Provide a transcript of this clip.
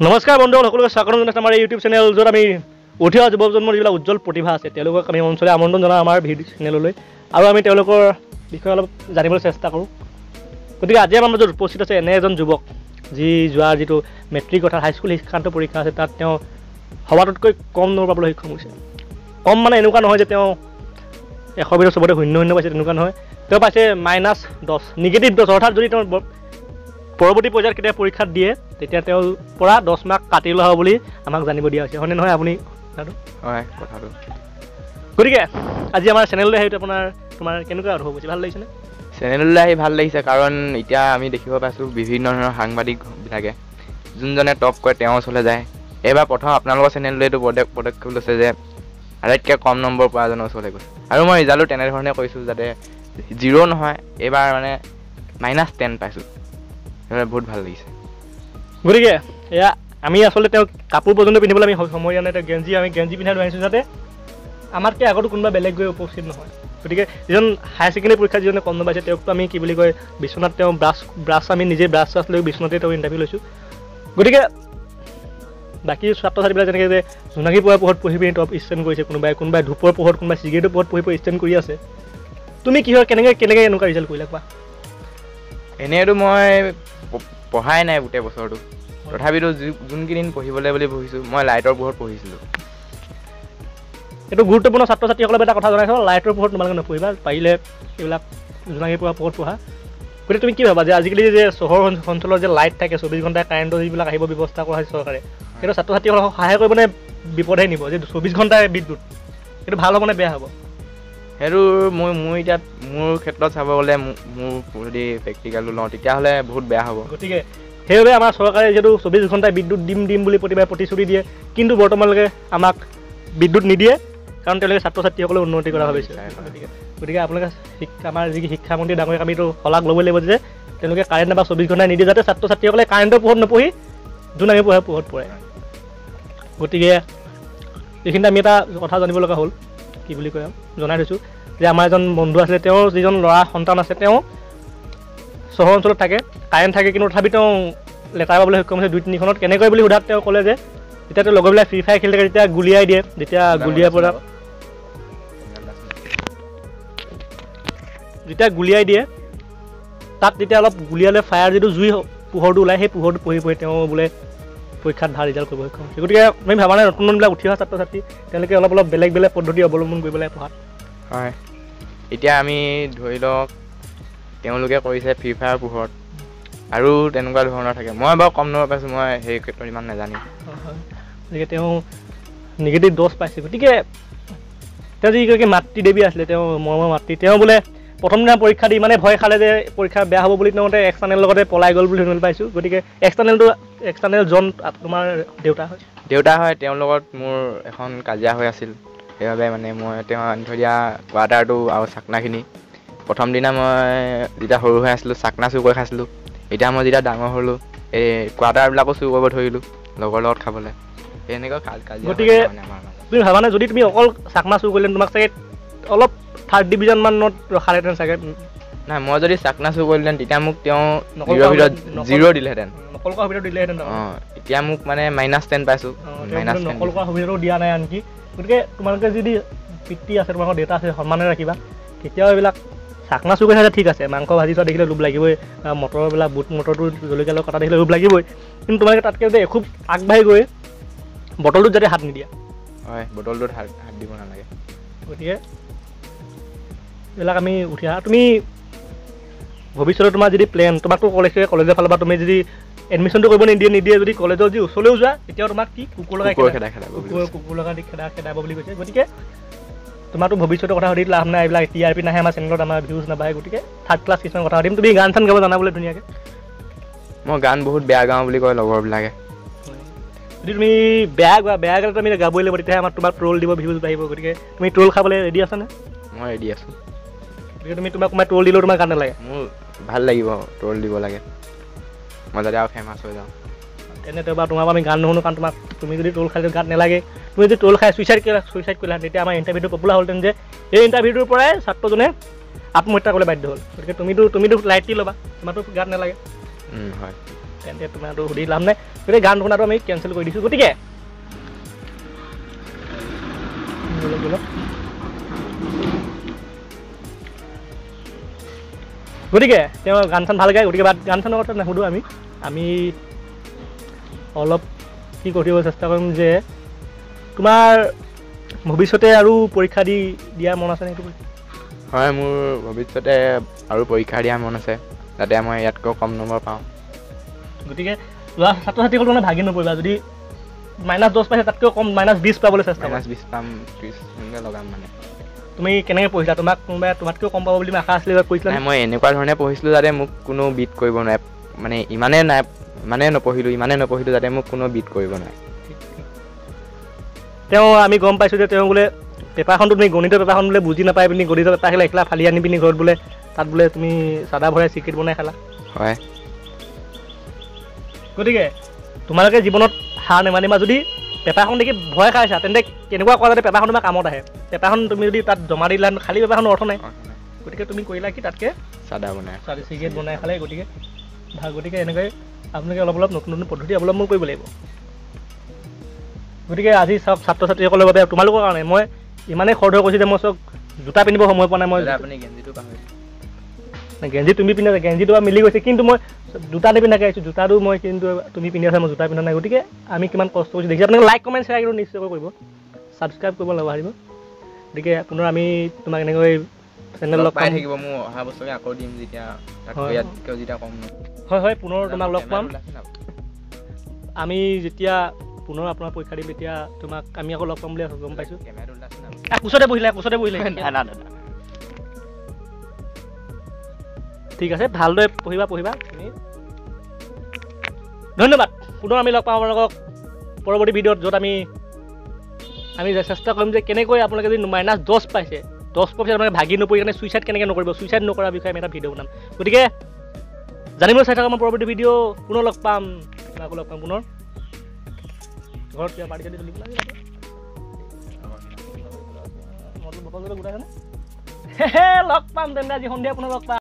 নমস্কাৰ বন্ধুসকল, সকলোকে স্বাগতম জনাইছোঁ আমাৰ ইউটিউব চেনেল, য'ত আমি উঠি অহা যুৱ প্ৰজন্মৰ যিবিলাক উজ্জ্বল প্ৰতিভা আছে তেওঁলোকক আমি অঞ্চললৈ আমন্ত্ৰণ জনাওঁ আমাৰ ভিডিঅ' চেনেললৈ, আৰু আমি তেওঁলোকৰ বিষয়ে অলপ জানিবলৈ চেষ্টা কৰোঁ। গতিকে আজি আমাৰ মাজত উপস্থিত আছে এনে এজন যুৱক, যি যোৱাৰ যিটো মেট্ৰিক অৰ্থাৎ হাইস্কুল শিক্ষান্ত পৰীক্ষা আছে তাত তেওঁ সবাতোতকৈ কম নম্বৰ পাবলৈ সক্ষম হৈছে। কম মানে এনেকুৱা নহয় যে তেওঁ 100 ভিতৰত চবতে 0 পাইছে, তেনেকুৱা নহয়। তেওঁ পাইছে -10, -10 অৰ্থাৎ যদি তেওঁ পৰৱৰ্তী পৰ্যায়ত কেতিয়া পৰীক্ষাত দিয়ে তেতিয়া তেওঁৰ পৰা 10 মাৰ্ক কাটি লোৱা হ'ব বুলি আমাক জানিব দিয়া হৈছে। হয়নে নহয় আপুনি কথাটো? হয়, কথাটো। গতিকে আজি আমাৰ চেনেললৈ আহি তোমাৰ কেনেকুৱা অনুভৱ হৈছে? ভাল লাগিছেনে? চেনেললৈ আহি ভাল লাগিছে, কাৰণ এতিয়া আমি দেখিব পাইছোঁ বিভিন্ন ধৰণৰ সাংবাদিকবিলাকে যোনজনে টপ কৰে তেওঁৰ ওচৰলৈ যায়। এইবাৰ প্ৰথম আপোনালোকৰ চেনেললৈ এইটো পদক্ষেপ লৈছে যে আটাইতকৈ কম নম্বৰ পোৱা এজনৰ ওচৰলৈ গৈছে, আৰু মই ৰিজাল্টো তেনেধৰণে কৰিছোঁ যাতে 0 নহয়, এইবাৰ মানে -10 পাইছোঁ। বহুত ভাল লাগিছে। গতিকে এয়া আমি আচলতে তেওঁক কাপোৰ পৰ্যন্ত পিন্ধিবলৈ আমি সময় দিয়া নাই। তেওঁ আমি গেঞ্জি পিন্ধাই লৈ আহিছোঁ যাতে আমাতকৈ আগতো কোনোবা বেলেগ গৈ উপস্থিত নহয়। গতিকে যিজন হায়াৰ ছেকেণ্ডেৰী পৰীক্ষাত যিজনে কম নম্বৰ পাইছে তেওঁকতো আমি কি বুলি কয় বিশ্বনাথ, তেওঁ ব্ৰাছ আমি নিজে ব্ৰাছ লৈ বিশ্বনাথে তেওঁ ইণ্টাৰভিউ লৈছোঁ। গতিকে বাকী ছাত্ৰ ছাত্ৰীবিলাক যেনেকৈ যে জোনাকী পোৱাৰ পোহৰত পঢ়ি পিনি টপ ষ্টেণ্ড কৰিছে, কোনোবাই ধূপৰ পোহৰত, কোনোবাই চিগাৰেটৰ পোহৰত পঢ়ি ষ্টেণ্ড কৰি আছে। তুমি কি হয় কেনেকৈ এনেকুৱা ৰিজাল্ট কৰিলা কোৱা? এনেইতো মই পঢ়াই নাই গোটেই বছৰটো, তথাপিতো যোনকেইদিন পঢ়িবলৈ বুলি পঢ়িছোঁ মই লাইটৰ পোহৰত পঢ়িছিলোঁ। এইটো গুৰুত্বপূৰ্ণ, ছাত্ৰ ছাত্ৰীসকলক এটা কথা জনাইছোঁ, লাইটৰ পোহৰত তোমালোকে নপঢ়িবা, পাৰিলে এইবিলাক জোনাকী পোহৰত পঢ়া। গতিকে তুমি কি ভাবা যে আজিকালি যে চহৰ অঞ্চলৰ যে লাইট থাকে 24 ঘণ্টা কাৰেণ্টৰ যিবিলাক আহিব ব্যৱস্থা কৰা হৈছে চৰকাৰে, সেইটো ছাত্ৰ ছাত্ৰীসকলক সহায় কৰিবনে বিপদহে নিব? যে 24 ঘণ্টাই বিদ্যুৎ, সেইটো ভাল হ'বনে বেয়া হ'ব? সেইটো মোৰ এতিয়া মোৰ ক্ষেত্ৰত চাব গ'লে মোৰ যদি প্ৰেক্টিকেলটো লওঁ তেতিয়াহ'লে বহুত বেয়া হ'ব। গতিকে সেইবাবে আমাৰ চৰকাৰে যিহেতু 24 ঘণ্টাই বিদ্যুৎ দিম বুলি প্ৰতিবাৰে প্ৰতিশ্ৰুতি দিয়ে, কিন্তু বৰ্তমানলৈকে আমাক বিদ্যুৎ নিদিয়ে, কাৰণ তেওঁলোকে ছাত্ৰ ছাত্ৰীসকলে উন্নতি কৰা ভাবিছে। গতিকে আপোনালোকে আমাৰ যি শিক্ষামন্ত্ৰী ডাঙৰীয়াক আমিতো শলাগ ল'বই লাগিব যে তেওঁলোকে কাৰেণ্ট নাইবা 24 ঘণ্টাই নিদিয়ে, যাতে ছাত্ৰ ছাত্ৰীসকলে কাৰেণ্টৰ পোহৰত নপঢ়ি জোনাকী পোহৰত পঢ়ে। গতিকে এইখিনিতে আমি এটা কথা জানিব লগা হ'ল, কি বুলি কয় জনাই থৈছোঁ যে আমাৰ এজন বন্ধু আছিলে, তেওঁৰ যিজন ল'ৰা সন্তান আছে তেওঁ চহৰ অঞ্চলত থাকে, কাৰেণ্ট থাকে, কিন্তু তথাপি তেওঁ লেটাৰ পাবলৈ সক্ষম হৈছে 2-3খনত। কেনেকৈ বুলি সোধাত তেওঁ ক'লে যে যেতিয়া তেওঁ লগৰবিলাক ফ্ৰী ফায়াৰ খেলি থাকে তেতিয়া গুলিয়াই দিয়ে, যেতিয়া গুলিয়াই দিয়ে তাত তেতিয়া অলপ গুলিয়ালে ফায়াৰ যিটো জুই পোহৰটো ওলায়, সেই পোহৰটো পঢ়ি তেওঁ বোলে পৰীক্ষাত ভাল ৰিজাল্ট কৰিব সক্ষম হৈছে। গতিকে আমি ভাবা নাই নতুনবিলাক উঠি অহা ছাত্ৰ ছাত্ৰী তেওঁলোকে অলপ বেলেগ পদ্ধতি অৱলম্বন কৰিব লাগে পঢ়াত। হয়, এতিয়া আমি ধৰি লওক তেওঁলোকে কৰিছে ফ্ৰী ফায়াৰ পোহৰত, আৰু তেনেকুৱা ধৰণৰ থাকে। মই বাৰু কম নম্বৰ পাইছোঁ, মই সেই ক্ষেত্ৰত ইমান নাজানিম। গতিকে তেওঁ -10 পাইছে। গতিকে তেওঁ যিগৰাকী মাতৃ দেৱী আছিলে, তেওঁ মৰমৰ মাতৃ, তেওঁ বোলে প্ৰথম দিনা পৰীক্ষা দি ইমানে ভয় খালে যে পৰীক্ষা বেয়া হ'ব বুলি তেওঁতে এক্সটাৰ্নেল লগতে পলাই গ'ল বুলি শুনিবলৈ পাইছোঁ। গতিকে এক্সটাৰ্নেল জন তোমাৰ দেউতা হয়? তেওঁৰ লগত মোৰ এখন কাজিয়া হৈ আছিল, সেইবাবে মানে তেওঁ আনি থৈ দিয়া কোৱাৰ্টাৰটো আৰু চাকনাখিনি প্ৰথম দিনা মই যেতিয়া সৰু হৈ আছিলোঁ চাকনা চুৰ কৰি খাইছিলোঁ। এতিয়া মই যেতিয়া ডাঙৰ হ'লোঁ এই কোৱাৰ্টাৰবিলাকো চুৰ কৰিব ধৰিলোঁ লগৰ লগত খাবলৈ। এনেকুৱা কাজিয়া। গতিকে তুমি ভাবানে যদি তুমি অকল চাকনা চুৰ কৰিলে তোমাক চাগে অলপ 3rd ডিভিজন মানত ৰখালেহেঁতেন চাগে? নাই, মই যদি চাকনা চুৰ কৰিলেহেঁতেন তেতিয়া মোক তেওঁ 0 ভিতৰত 0 দিলেহেঁতেন। নকল কৰা সুবিধাটো দিলেহেঁতেন। এতিয়া মোক মানে -10 পাইছোঁ। নকল কৰা সুবিধাটো দিয়া নাই আনকি। গতিকে তোমালোকে যদি পিতৃ আছে, তোমালোকৰ দেউতা আছে, সন্মানে ৰাখিবা। কেতিয়াও এইবিলাক চাকনা চুৰ কৰি থাকে ঠিক আছে, মাংস ভাজি চোৱা দেখিলে লোভ লাগিবই, মটৰবিলাক বুট মটৰটো জলকীয়া লগত কটা দেখিলে লোভ লাগিবই, কিন্তু তোমালোকে তাতকৈ যে এখোপ আগবাঢ়ি গৈ বটলটোত যাতে হাত নিদিয়া। হয়, বটলটোত হাত দিব নালাগে। গতিকে এইবিলাক আমি উঠি অহা, তুমি ভৱিষ্যতে তোমাৰ যদি প্লেন, তোমাকতো কলেজৰ ফালৰ পৰা তুমি যদি এডমিশ্যনটো কৰিব নিদিয়ে যদি কলেজৰ যি ওচৰলৈও যোৱা তেতিয়াও তোমাক কি কুকুৰ লগাই খেদাব বুলি কৈছে। গতিকে তোমাৰতো ভৱিষ্যতৰ কথা সুধি লাভ নাই, এইবিলাক TRP নাহে আমাৰ চেনেলত, আমাৰ ভিউজ নাবাঢ়ে। গতিকে 3rd ক্লাছ কিছুমান কথা সুধিম। তুমি গান চান গাব জানা বোলে ধুনীয়াকৈ? মই গান বহুত বেয়া গাওঁ বুলি কয় লগৰবিলাকে। যদি তুমি বেয়া গালে তুমি গাবই লাগিব, তেতিয়াহে তোমাক ট্ৰল দিব, ভিউজ বাঢ়িব। গতিকে তুমি ট্ৰল খাবলৈ ৰেডি আছানে? মই ৰেডি আছোঁ। গতিকে তোমাক ট্ৰল দিলেও তোমাৰ গান নালাগে? মোৰ ভাল লাগিব, ট্ৰল দিব লাগে, মই যাতে আৰু ফেমাছ হৈ যাওঁ। তেনেতে বাৰু তোমাৰ আমি গান নুশুনো, কাৰণ তুমি যদি ট্ৰল খালে গান নালাগে। তুমি যদি ট্ৰল খাই চুইচাইড কৰিলা তেতিয়া আমাৰ ইণ্টাৰভিউটো পপুলাৰ হ'লহেঁতেন যে এই ইণ্টাৰভিউটোৰ পৰাই ছাত্ৰজনে আত্মহত্যা কৰিবলৈ বাধ্য হ'ল। গতিকে তুমিতো লাইটলি ল'বা, তোমাৰতো গান নালাগে। হয়। তেন্তে তোমাৰতো সুধি লাভ নাই গতিকে গান শুনাটো আমি কেঞ্চেল কৰি দিছোঁ গতিকে গতিকে তেওঁ গান চান ভাল গায় গতিকে গান চানৰ কথা নুসুধোঁ আমি অলপ কি কৰিব চেষ্টা কৰিম যে তোমাৰ ভৱিষ্যতে আৰু পৰীক্ষা দিয়া মন আছে নেকি? হয় মোৰ ভৱিষ্যতে আৰু পৰীক্ষা দিয়া মন আছে যাতে মই ইয়াতকৈ কম নম্বৰ পাওঁ গতিকে ল'ৰা ছাত্ৰ ছাত্ৰীসকল মানে ভাগি নপৰিবা যদি -10 পাইছে তাতকৈ কম -20 পাবলৈ চেষ্টা কৰা -20 পাম 30 এনেকৈ লগাম মানে তুমি কেনেকৈ পঢ়িছা তোমাক কোনোবাই তোমাতকৈ কম পাব বুলি আশা আছিলে কৈছিলা নাই মই এনেকুৱা ধৰণে পঢ়িছিলোঁ যাতে মোক কোনো বিট কৰিব নোৱাৰে মানে ইমানে নপঢ়িলোঁ যাতে মোক কোনো বিট কৰিব নোৱাৰে তেওঁ আমি গম পাইছোঁ যে তেওঁ বোলে পেপাৰখনটো তুমি গণিতৰ পেপাৰখন বোলে বুজি নাপায় পিনি গণিতৰ পেপাৰ আহিলে একেলা ফালি আনি পিনি ঘৰত বোলে তাত বোলে তুমি চাদা ভৰাই চিকেট বনাই খালা হয় গতিকে তোমালোকে জীৱনত হাৰ নেমানিবা যদি পেপাৰখন দেখি ভয় খাইছা তেন্তে কেনেকুৱা কৰা যাতে পেপাৰখন তোমাৰ কামত আহে পেপাৰখন তুমি যদি তাত জমা দিলা খালী পেপাৰখনৰ অৰ্থ নাই গতিকে তুমি কৰিলা কি তাতকৈ চাদা বনাই চিকেট বনাই খালে গতিকে এনেকৈ আপোনালোকে অলপ নতুন পদ্ধতি অৱলম্বন কৰিব লাগিব গতিকে আজি চাওক ছাত্ৰ ছাত্ৰীসকলৰ বাবে তোমালোকৰ কাৰণে মই ইমানেই খৰধৰ কৈছোঁ যে মই চব জোতা পিন্ধিব সময় পোৱা নাই মই আপুনি গেঞ্জিটো পাহৰিছে গেঞ্জি তুমি পিন্ধা গেঞ্জিটো মিলি গৈছে কিন্তু মই জোতা নিপিন্ধাকৈ আহিছোঁ জোতাটো মই কিন্তু তুমি পিন্ধি আছা মই জোতা পিন্ধা নাই গতিকে আমি কিমান কষ্ট কৰিছোঁ দেখিছোঁ আপোনালোকে লাইক কমেণ্ট শ্বেয়াৰ কিন্তু নিশ্চয়কৈ কৰিব ছাবস্ক্ৰাইব কৰিব নাপাহৰিব গতিকে পুনৰ আমি তোমাক এনেকৈ চেনেল লগ পাই থাকিব মোৰ অহা বছৰে আকৌ দিম যেতিয়া কম হয় পুনৰ তোমাক লগ পাম আমি যেতিয়া পুনৰ আপোনাৰ পৰীক্ষা দিম তেতিয়া তোমাক আমি আকৌ লগ পাম বুলি গম পাইছোঁ কোচতে বহিলে ঠিক আছে ভালদৰে পঢ়িবা তুমি ধন্যবাদ পুনৰ আমি লগ পাম আপোনালোকক পৰৱৰ্তী ভিডিঅ'ত য'ত আমি চেষ্টা কৰিম যে কেনেকৈ আপোনালোকে যদি -10 পাইছে 10 পাইছে আপোনালোকে ভাগি নপৰি কাৰণে ছুইচাইড কেনেকৈ নকৰিব ছুইচাইড নকৰাৰ বিষয়ে আমি এটা ভিডিঅ' বনাম গতিকে জানিবলৈ চাই থকা মই পৰৱৰ্তী ভিডিঅ' পুনৰ লগ পাম পুনৰ ঘৰত কিবা পাৰ্টি চাৰ্টি তুলিব লাগে লগ পাম তেন্তে আজি সন্ধিয়া পুনৰ লগ পাম